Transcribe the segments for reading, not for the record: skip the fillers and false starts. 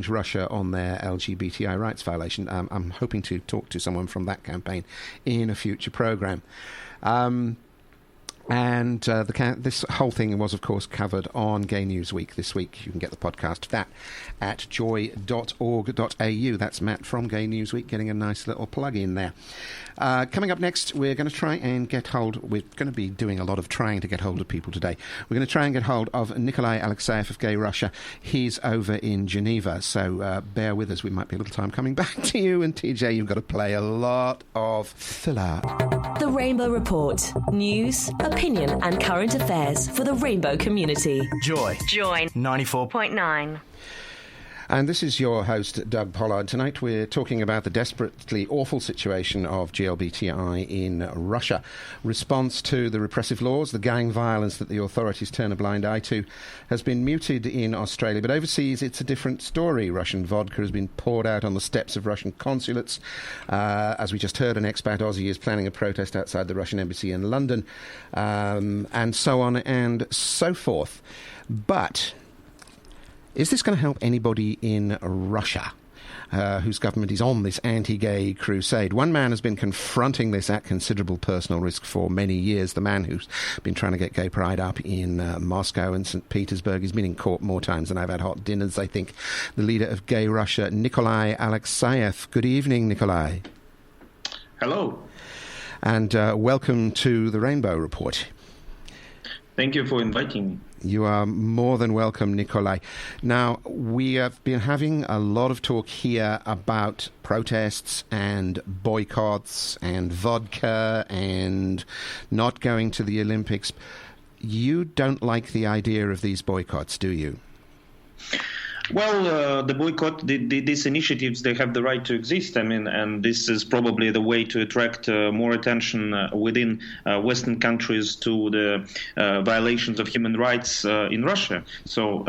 challenge Russia on their LGBTI rights violation. I'm hoping to talk to someone from that campaign in a future programme. And this whole thing was, of course, covered on Gay News Week this week. You can get the podcast of that at joy.org.au. That's Matt from Gay News Week getting a nice little plug in there. Coming up next, we're going to try and get hold... We're going to be doing a lot of trying to get hold of people today. We're going to try and get hold of Nikolai Alexeyev of Gay Russia. He's over in Geneva, so bear with us. We might be a little time coming back to you. And TJ, you've got to play a lot of filler. The Rainbow Report. News, opinion and current affairs for the rainbow community. Joy 94.9. And this is your host, Doug Pollard. Tonight we're talking about the desperately awful situation of GLBTI in Russia. Response to the repressive laws, the gang violence that the authorities turn a blind eye to, has been muted in Australia. But overseas, it's a different story. Russian vodka has been poured out on the steps of Russian consulates. As we just heard, an expat Aussie is planning a protest outside the Russian embassy in London, and so on and so forth. But... is this going to help anybody in Russia whose government is on this anti-gay crusade? One man has been confronting this at considerable personal risk for many years. The man who's been trying to get gay pride up in Moscow and St. Petersburg. He's been in court more times than I've had hot dinners, I think. The leader of Gay Russia, Nikolai Alexeyev. Good evening, Nikolai. Hello. And welcome to the Rainbow Report. Thank you for inviting me. You are more than welcome, Nikolai. Now, we have been having a lot of talk here about protests and boycotts and vodka and not going to the Olympics. You don't like the idea of these boycotts, do you? Well, the boycott, these initiatives, they have the right to exist. I mean, and this is probably the way to attract more attention within Western countries to the violations of human rights in Russia. So,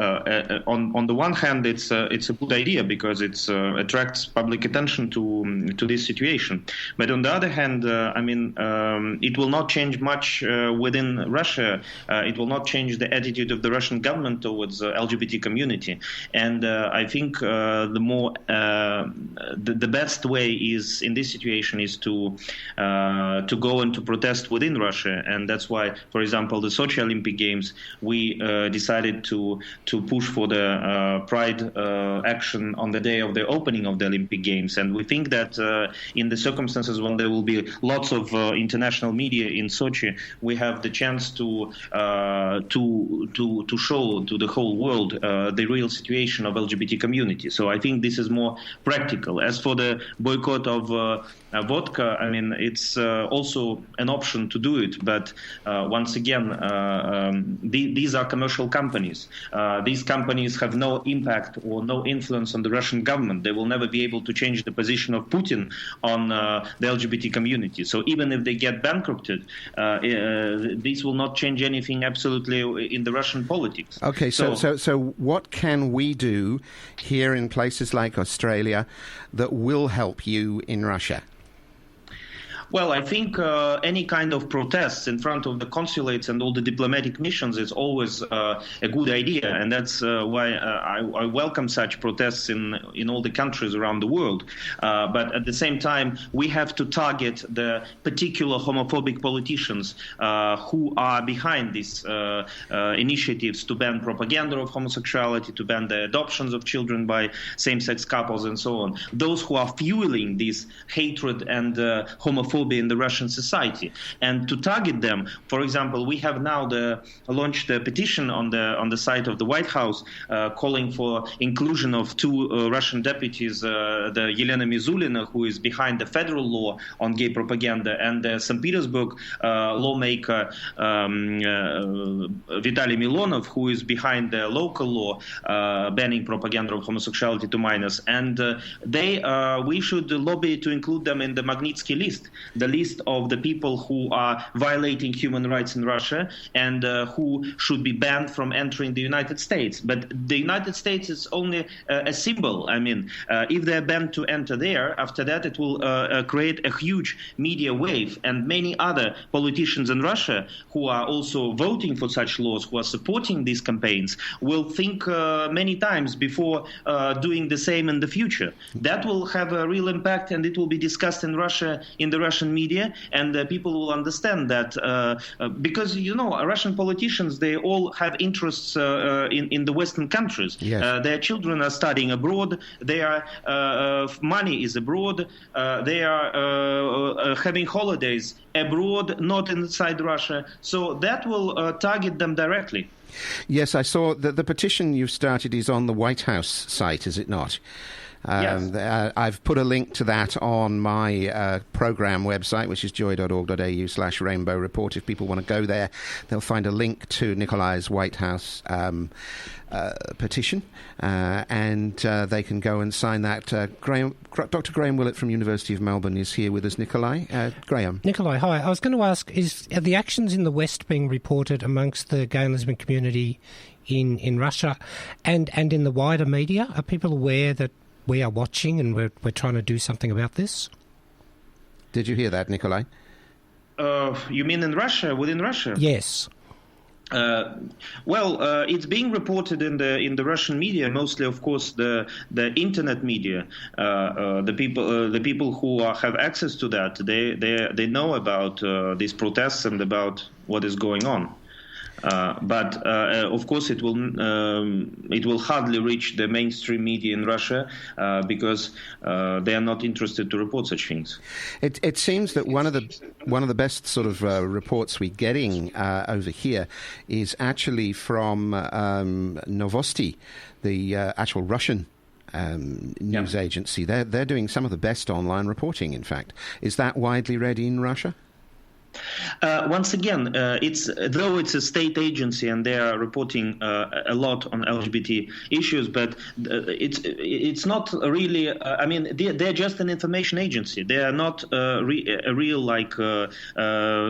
on the one hand, it's a good idea because it attracts public attention to this situation. But on the other hand, it will not change much within Russia. It will not change the attitude of the Russian government towards the LGBT community. And I think the best way is in this situation is to go and to protest within Russia, and that's why, for example, the Sochi Olympic Games, we decided to push for the Pride action on the day of the opening of the Olympic Games, and we think that in the circumstances when there will be lots of international media in Sochi, we have the chance to show to the whole world the real situation of LGBT community. So I think this is more practical. As for the boycott of vodka, I mean, it's also an option to do it. But once again, these are commercial companies. These companies have no impact or no influence on the Russian government. They will never be able to change the position of Putin on the LGBT community. So even if they get bankrupted, this will not change anything absolutely in the Russian politics. Okay, so what can we do here in places like Australia that will help you in Russia? Well, I think any kind of protests in front of the consulates and all the diplomatic missions is always a good idea, and that's why I welcome such protests in all the countries around the world. But at the same time, we have to target the particular homophobic politicians who are behind these initiatives to ban propaganda of homosexuality, to ban the adoptions of children by same-sex couples, and so on. Those who are fueling this hatred and homophobia in the Russian society, and to target them. For example, we have now launched a petition on the site of the White House calling for inclusion of two Russian deputies, the Yelena Mizulina, who is behind the federal law on gay propaganda, and the St. Petersburg lawmaker Vitaly Milonov, who is behind the local law banning propaganda of homosexuality to minors. And we should lobby to include them in the Magnitsky list. the list of the people who are violating human rights in Russia and who should be banned from entering the United States. But the United States is only a symbol. I mean, if they're banned to enter there, after that it will create a huge media wave, and many other politicians in Russia who are also voting for such laws, who are supporting these campaigns, will think many times before doing the same in the future. That will have a real impact, and it will be discussed in Russia, in the Russian media, and people will understand that because, Russian politicians, they all have interests in the Western countries. Yes. Their children are studying abroad, their money is abroad, they are having holidays abroad, not inside Russia. So that will target them directly. Yes, I saw that the petition you've started is on the White House site, is it not? Yes. I've put a link to that on my programme website, which is joy.org.au/Rainbow Report. If people want to go there, they'll find a link to Nikolai's White House petition, and they can go and sign that. Dr. Graham Willett from University of Melbourne is here with us. Nikolai. Graham. Nikolai, hi. I was going to ask, are the actions in the West being reported amongst the gay and lesbian community in Russia and in the wider media? Are people aware that we are watching and we're trying to do something about this? Did you hear that, Nikolai? You mean in Russia, within Russia? Yes. It's being reported in the Russian media, mostly, of course, the internet media. The people who have access to that, they know about these protests and about what is going on. But of course, it will hardly reach the mainstream media in Russia because they are not interested to report such things. It seems that one of the best sort of reports we're getting over here is actually from Novosti, the actual Russian news agency. They're doing some of the best online reporting. In fact, is that widely read in Russia? Once again, it's a state agency and they are reporting a lot on LGBT issues, but it's not really. They're just an information agency. They are not a real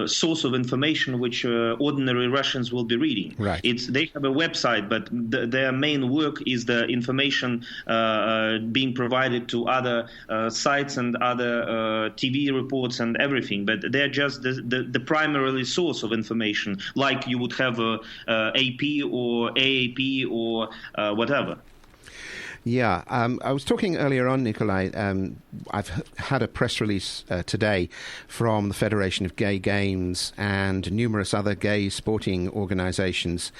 source of information which ordinary Russians will be reading. Right. They have a website, but their main work is the information being provided to other sites and other TV reports and everything. But they're just the primarily source of information, like you would have AP or AAP or whatever. Yeah, I was talking earlier on, Nikolai. I've had a press release today from the Federation of Gay Games and numerous other gay sporting organisations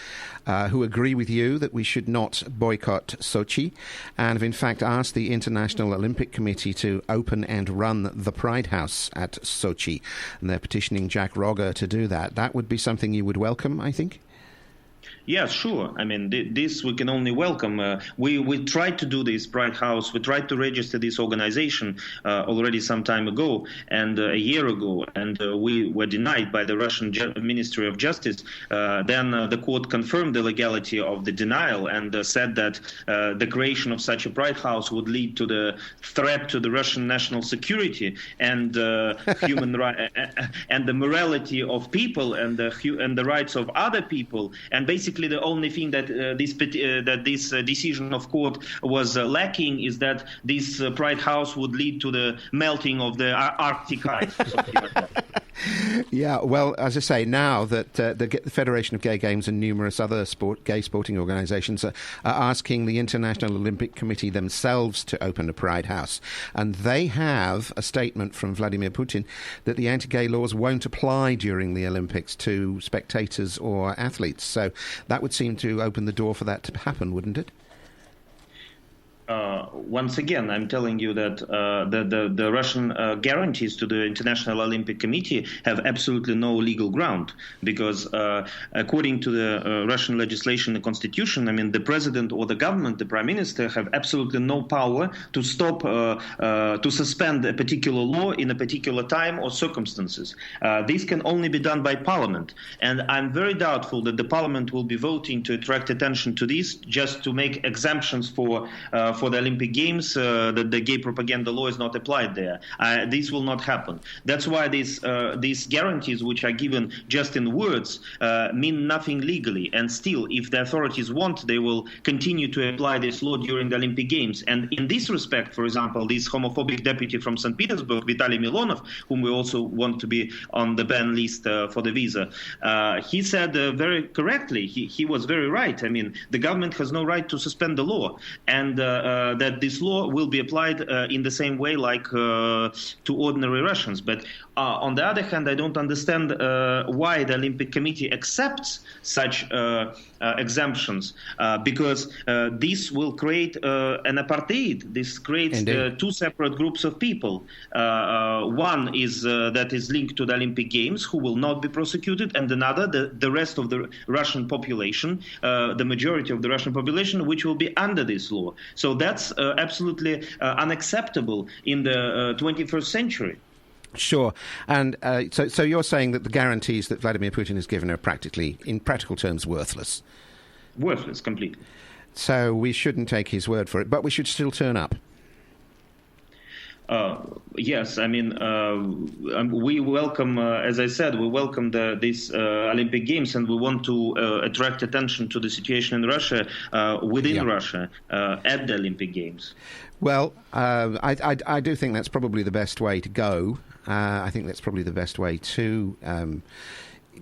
who agree with you that we should not boycott Sochi, and have in fact asked the International Olympic Committee to open and run the Pride House at Sochi, and they're petitioning Jack Rogger to do that. That would be something you would welcome, I think? Yes, sure. I mean, this we can only welcome. We tried to do this Pride House. We tried to register this organization already some time ago and a year ago, and we were denied by the Russian Ministry of Justice. Then the court confirmed the legality of the denial and said that the creation of such a Pride House would lead to the threat to the Russian national security and human rights and the morality of people and the rights of other people. And basically, the only thing that this decision of court was lacking is that this Pride House would lead to the melting of the Arctic ice. Yeah, well, as I say, now that the Federation of Gay Games and numerous other gay sporting organisations are asking the International Olympic Committee themselves to open a Pride House, and they have a statement from Vladimir Putin that the anti-gay laws won't apply during the Olympics to spectators or athletes. So that would seem to open the door for that to happen, wouldn't it? Once again, I'm telling you that the Russian guarantees to the International Olympic Committee have absolutely no legal ground, because according to the Russian legislation and constitution, I mean, the president or the government, the prime minister, have absolutely no power to stop, to suspend a particular law in a particular time or circumstances. This can only be done by parliament. And I'm very doubtful that the parliament will be voting to attract attention to this, just to make exemptions for for the Olympic Games, that the gay propaganda law is not applied there. This will not happen. That's why these guarantees, which are given just in words, mean nothing legally. And still, if the authorities want, they will continue to apply this law during the Olympic Games. And in this respect, for example, this homophobic deputy from St. Petersburg, Vitaly Milonov, whom we also want to be on the ban list for the visa, he said very correctly, he was very right. I mean, the government has no right to suspend the law, and that this law will be applied in the same way like to ordinary Russians. But on the other hand, I don't understand why the Olympic Committee accepts such exemptions, because this will create an apartheid. This creates two separate groups of people. One is that is linked to the Olympic Games, who will not be prosecuted, and another, the rest of the Russian population, the majority of the Russian population, which will be under this law. So that's absolutely unacceptable in the 21st century. Sure. And so you're saying that the guarantees that Vladimir Putin has given are practically, in practical terms, worthless? Worthless, completely. So we shouldn't take his word for it, but we should still turn up. Yes, I mean, we welcome, as I said, we welcome these Olympic Games, and we want to attract attention to the situation in Russia, within Russia, at the Olympic Games. Well, I do think that's probably the best way to go. I think that's probably the best way to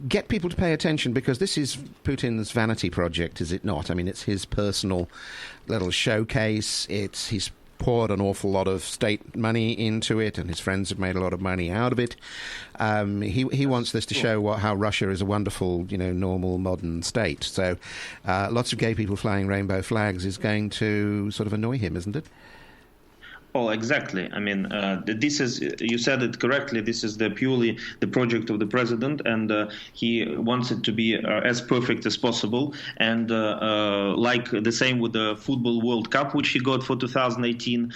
get people to pay attention, because this is Putin's vanity project, is it not? I mean, it's his personal little showcase. He's poured an awful lot of state money into it, and his friends have made a lot of money out of it. He wants this to show how Russia is a wonderful, normal, modern state. So lots of gay people flying rainbow flags is going to sort of annoy him, isn't it? Oh, exactly. I mean, this is, you said it correctly, this is purely the project of the president, and he wants it to be as perfect as possible. And like the same with the Football World Cup, which he got for 2018,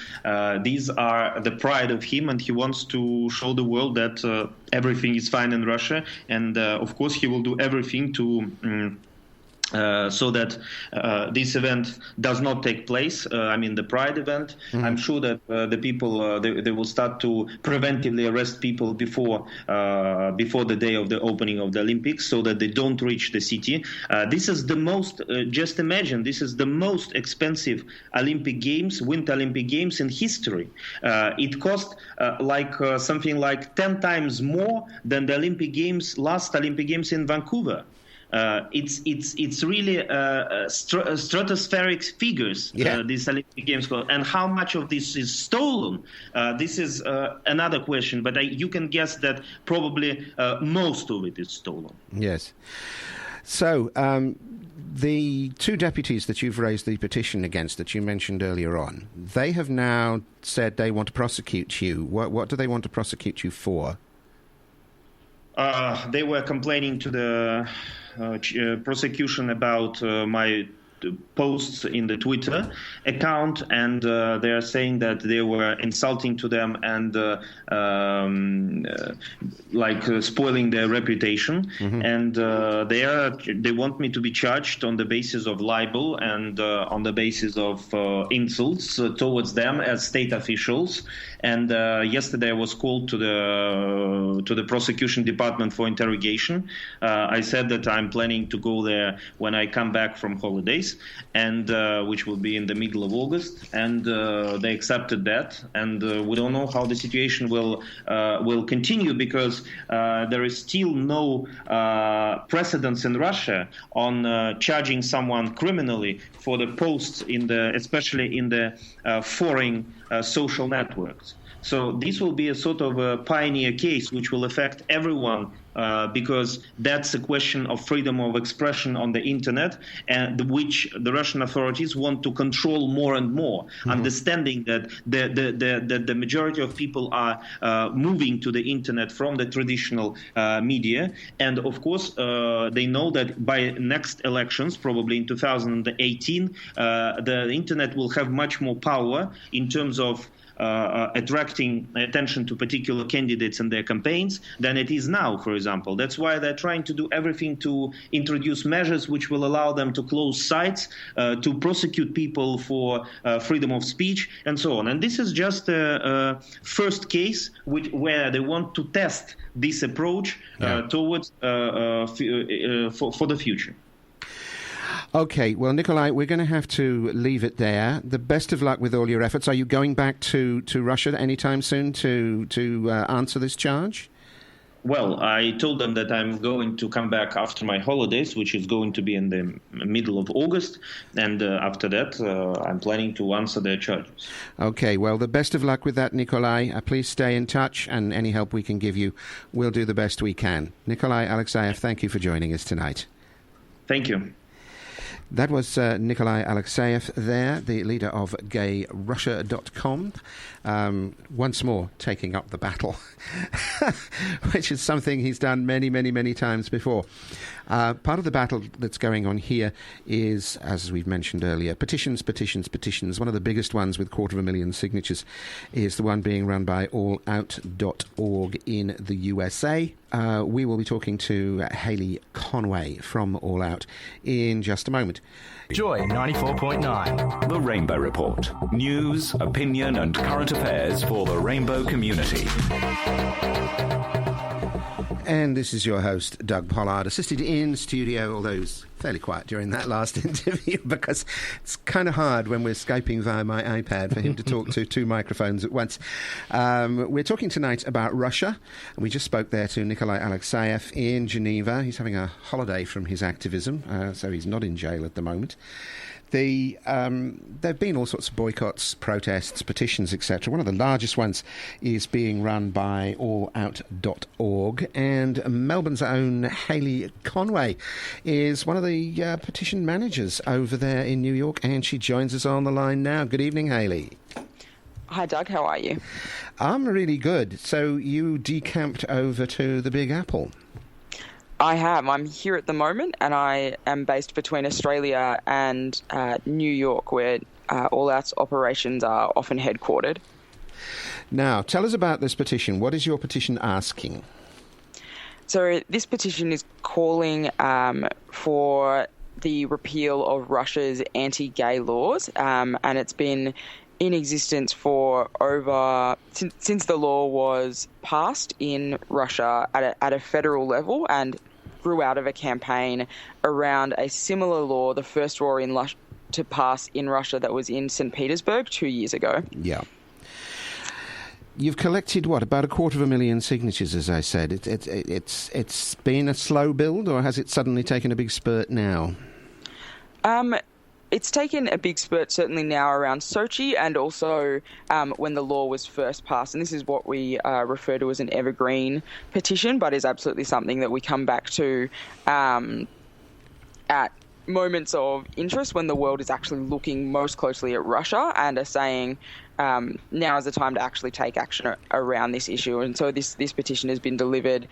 these are the pride of him, and he wants to show the world that everything is fine in Russia. And of course, he will do everything to so that this event does not take place. I mean, the Pride event. Mm-hmm. I'm sure that the people they will start to preventively arrest people before the day of the opening of the Olympics, so that they don't reach the city. This is the most. Just imagine, this is the most expensive Olympic Games, Winter Olympic Games in history. It cost something like 10 times more than the last Olympic Games in Vancouver. It's really stratospheric figures, these Olympic Games, and how much of this is stolen. This is another question, but you can guess that probably most of it is stolen. Yes. So the two deputies that you've raised the petition against, that you mentioned earlier on, they have now said they want to prosecute you. What do they want to prosecute you for? They were complaining to the prosecution about my posts in the Twitter account, and they are saying that they were insulting to them and spoiling their reputation. Mm-hmm. And they want me to be charged on the basis of libel and on the basis of insults towards them as state officials. And yesterday I was called to the prosecution department for interrogation. I said that I'm planning to go there when I come back from holidays, and which will be in the middle of August. And they accepted that. And we don't know how the situation will continue, because there is still no precedence in Russia on charging someone criminally for the posts especially in the foreign social networks. So this will be a sort of a pioneer case which will affect everyone, because that's a question of freedom of expression on the internet, and which the Russian authorities want to control more and more, mm-hmm. understanding that the majority of people are moving to the internet from the traditional media. And of course, they know that by next elections, probably in 2018, the internet will have much more power in terms of attracting attention to particular candidates and their campaigns than it is now, for example. example. That's why they're trying to do everything to introduce measures which will allow them to close sites, to prosecute people for freedom of speech, and so on. And this is just a first case where they want to test this approach towards for the future. Okay, well, Nikolai, we're going to have to leave it there. The best of luck with all your efforts. Are you going back to Russia anytime soon to answer this charge? Well, I told them that I'm going to come back after my holidays, which is going to be in the middle of August. And after that, I'm planning to answer their charges. Okay, well, the best of luck with that, Nikolai. Please stay in touch, and any help we can give you, we'll do the best we can. Nikolai Alexeyev, thank you for joining us tonight. Thank you. That was Nikolai Alexeyev there, the leader of GayRussia.com, once more taking up the battle, which is something he's done many, many, many times before. Part of the battle that's going on here is, as we've mentioned earlier, petitions. One of the biggest ones with 250,000 signatures is the one being run by allout.org in the USA. We will be talking to Hayley Conway from All Out in just a moment. Joy 94.9. The Rainbow Report. News, opinion and current affairs for the rainbow community. And this is your host, Doug Pollard, assisted in studio, although it was fairly quiet during that last interview because it's kind of hard when we're Skyping via my iPad for him to talk to two microphones at once. We're talking tonight about Russia, and we just spoke there to Nikolai Alexeyev in Geneva. He's having a holiday from his activism, so he's not in jail at the moment. There have been all sorts of boycotts, protests, petitions, etc. One of the largest ones is being run by allout.org, and Melbourne's own Hayley Conway is one of the petition managers over there in New York, and she joins us on the line now. Good evening, Hayley. Hi, Doug. How are you? I'm really good. So you decamped over to the Big Apple. I have. I'm here at the moment, and I am based between Australia and New York, where All Out's operations are often headquartered. Now, tell us about this petition. What is your petition asking? So this petition is calling for the repeal of Russia's anti-gay laws, and it's been in existence for since the law was passed in Russia at a federal level, and grew out of a campaign around a similar law, the first law to pass in Russia that was in St. Petersburg 2 years ago. Yeah. You've collected, about 250,000 signatures, as I said. It's been a slow build, or has it suddenly taken a big spurt now? It's taken a big spurt certainly now around Sochi, and also when the law was first passed. And this is what we refer to as an evergreen petition, but is absolutely something that we come back to at moments of interest when the world is actually looking most closely at Russia and are saying now is the time to actually take action around this issue. And so this petition has been delivered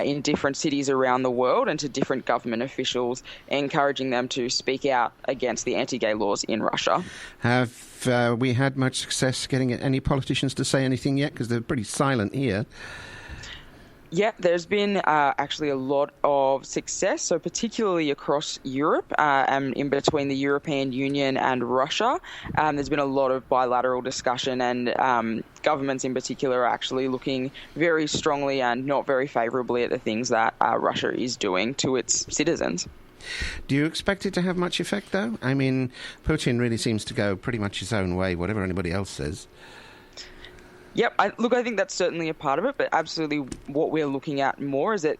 in different cities around the world and to different government officials, encouraging them to speak out against the anti-gay laws in Russia. Have we had much success getting any politicians to say anything yet? Because they're pretty silent here. Yeah, there's been actually a lot of success, so particularly across Europe and in between the European Union and Russia. There's been a lot of bilateral discussion, and governments in particular are actually looking very strongly and not very favourably at the things that Russia is doing to its citizens. Do you expect it to have much effect, though? I mean, Putin really seems to go pretty much his own way, whatever anybody else says. Yep. I think that's certainly a part of it, but absolutely what we're looking at more is that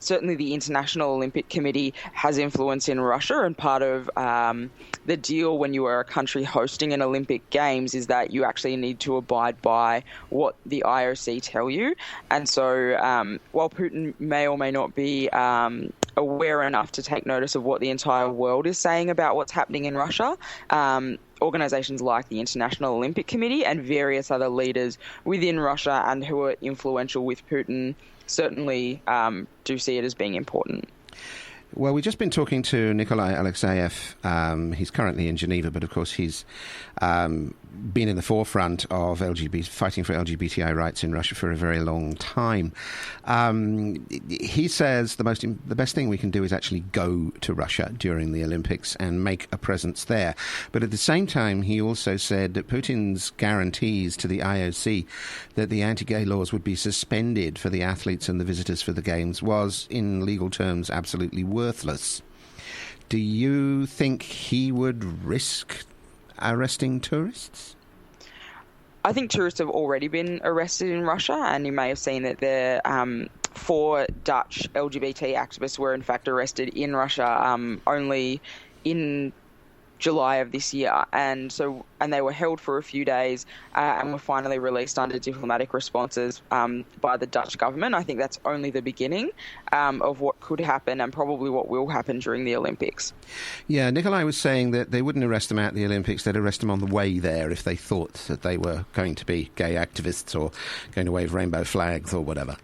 certainly the International Olympic Committee has influence in Russia, and part of the deal when you are a country hosting an Olympic Games is that you actually need to abide by what the IOC tell you. And so while Putin may or may not be aware enough to take notice of what the entire world is saying about what's happening in Russia, organisations like the International Olympic Committee and various other leaders within Russia and who are influential with Putin certainly do see it as being important. Well, we've just been talking to Nikolai Alexeyev. He's currently in Geneva, but of course he's been in the forefront of fighting for LGBTI rights in Russia for a very long time. He says the best thing we can do is actually go to Russia during the Olympics and make a presence there. But at the same time, he also said that Putin's guarantees to the IOC that the anti-gay laws would be suspended for the athletes and the visitors for the Games was, in legal terms, absolutely worthless. Do you think he would risk arresting tourists? I think tourists have already been arrested in Russia, and you may have seen that there 4 Dutch LGBT activists were in fact arrested in Russia only in July of this year, and they were held for a few days and were finally released under diplomatic responses by the Dutch government. I think that's only the beginning of what could happen and probably what will happen during the Olympics. Yeah, Nikolai was saying that they wouldn't arrest them at the Olympics, they'd arrest them on the way there if they thought that they were going to be gay activists or going to wave rainbow flags or whatever.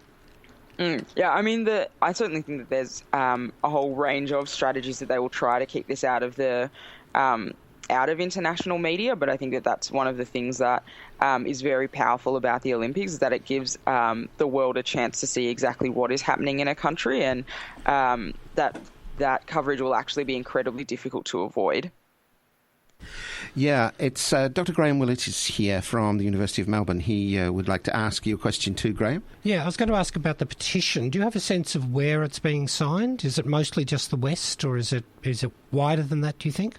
Yeah, I mean, I certainly think that there's a whole range of strategies that they will try to keep this out of international media, but I think that that's one of the things that is very powerful about the Olympics, is that it gives the world a chance to see exactly what is happening in a country, and that coverage will actually be incredibly difficult to avoid. Yeah, it's Dr. Graham Willett is here from the University of Melbourne. He would like to ask you a question too, Graham. Yeah, I was going to ask about the petition. Do you have a sense of where it's being signed? Is it mostly just the West, or is it wider than that, do you think?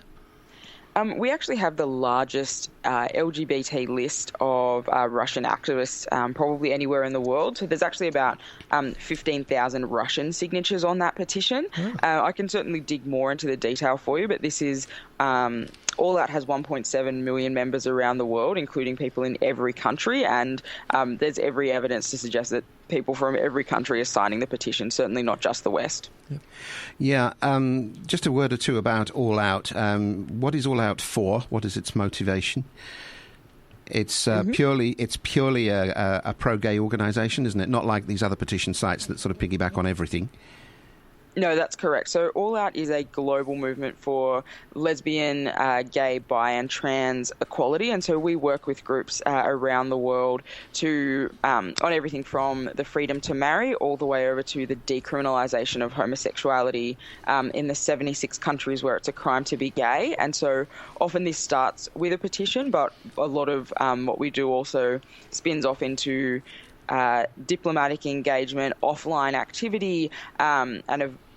We actually have the largest LGBT list of Russian activists probably anywhere in the world. So there's actually about 15,000 Russian signatures on that petition. I can certainly dig more into the detail for you, but this is All Out has 1.7 million members around the world, including people in every country, and there's every evidence to suggest that people from every country are signing the petition, certainly not just the West. Yeah, just a word or two about All Out. What is All Out for? What is its motivation? It's purely a pro-gay organisation, isn't it? Not like these other petition sites that sort of piggyback on everything. No, that's correct. So All Out is a global movement for lesbian, gay, bi and trans equality. And so we work with groups around the world to on everything from the freedom to marry all the way over to the decriminalisation of homosexuality in the 76 countries where it's a crime to be gay. And so often this starts with a petition, but a lot of what we do also spins off into diplomatic engagement, offline activity, and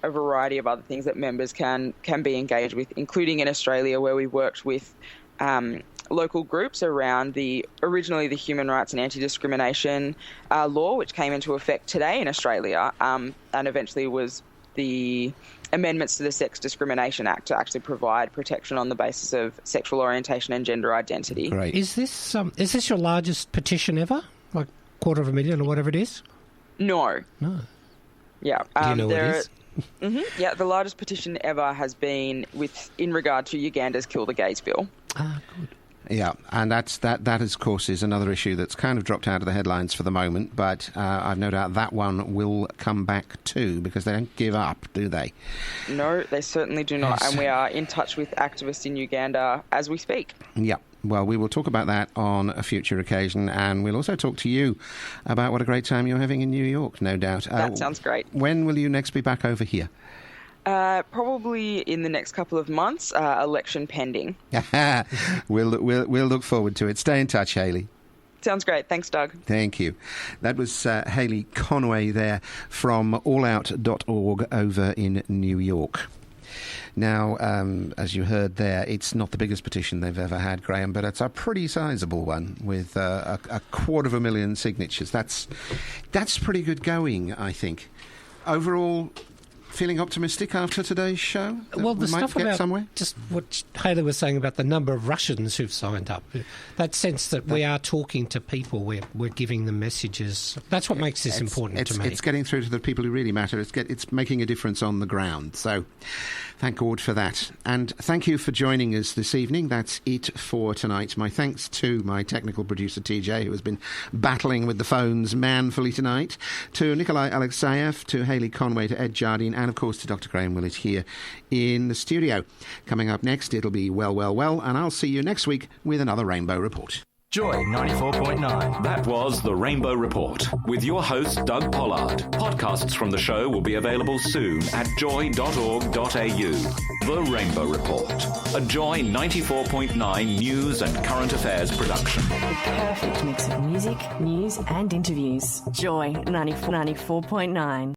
a variety of other things that members can be engaged with, including in Australia, where we worked with local groups around originally the Human Rights and Anti-Discrimination law, which came into effect today in Australia, and eventually was the amendments to the Sex Discrimination Act to actually provide protection on the basis of sexual orientation and gender identity. Great. Is this your largest petition ever? Like 250,000 or whatever it is? No. Yeah. Do you know what it is? Yeah, the largest petition ever has been in regard to Uganda's Kill the Gays bill. Ah, good. Yeah, and that of course is another issue that's kind of dropped out of the headlines for the moment, but I've no doubt that one will come back too, because they don't give up, do they? No, they certainly do not, and we are in touch with activists in Uganda as we speak. Yeah. Well, we will talk about that on a future occasion, and we'll also talk to you about what a great time you're having in New York, no doubt. That sounds great. When will you next be back over here? Probably in the next couple of months, election pending. We'll look forward to it. Stay in touch, Hayley. Sounds great. Thanks, Doug. Thank you. That was Hayley Conway there from allout.org over in New York. Now, as you heard there, it's not the biggest petition they've ever had, Graham, but it's a pretty sizable one with a 250,000 signatures. That's pretty good going, I think. Overall, feeling optimistic after today's show? Well, the stuff about somewhere? Just what Hayley was saying about the number of Russians who've signed up, that sense that we are talking to people, we're giving them messages. That's what makes this important to me. It's getting through to the people who really matter. It's making a difference on the ground. So thank God for that. And thank you for joining us this evening. That's it for tonight. My thanks to my technical producer, TJ, who has been battling with the phones manfully tonight, to Nikolai Alexeyev, to Hayley Conway, to Ed Jardine, and, of course, to Dr. Graham Willett here in the studio. Coming up next, it'll be Well, and I'll see you next week with another Rainbow Report. Joy 94.9. That was the Rainbow Report with your host, Doug Pollard. Podcasts from the show will be available soon at joy.org.au. The Rainbow Report, a Joy 94.9 news and current affairs production. The perfect mix of music, news and interviews. Joy 94.9.